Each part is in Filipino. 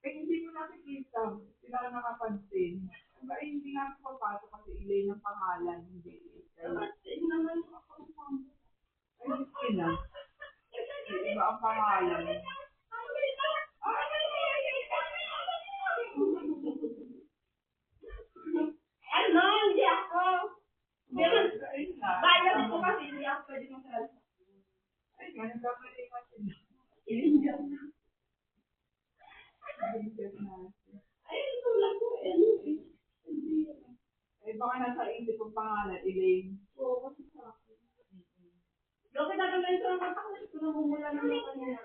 Eh, hindi mo nakikita. Sila ka nakapansin. Ay, hindi nga ako papasok kasi ilay ng pangalan. Hindi. Ay, miskin na. Iba ang pangalan. Ano? Hindi ako. Bayan ko kasi hindi ako pwede magsalita. Ay, nga, nagkakalimang sila. Ay, tulad ko. Eh, baka nasa isip ang pangalan, Elaine. Oo, kasi sa akin. Bakit natin na ito ang matakas ko na bumula ng mga kanina?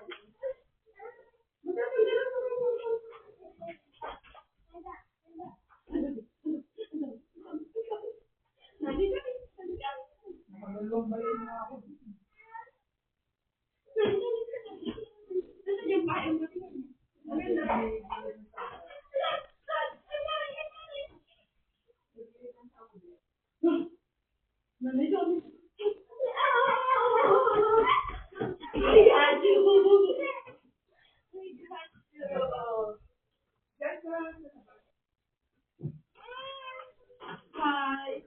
Nakalumbayin na ako. Hi.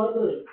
Water.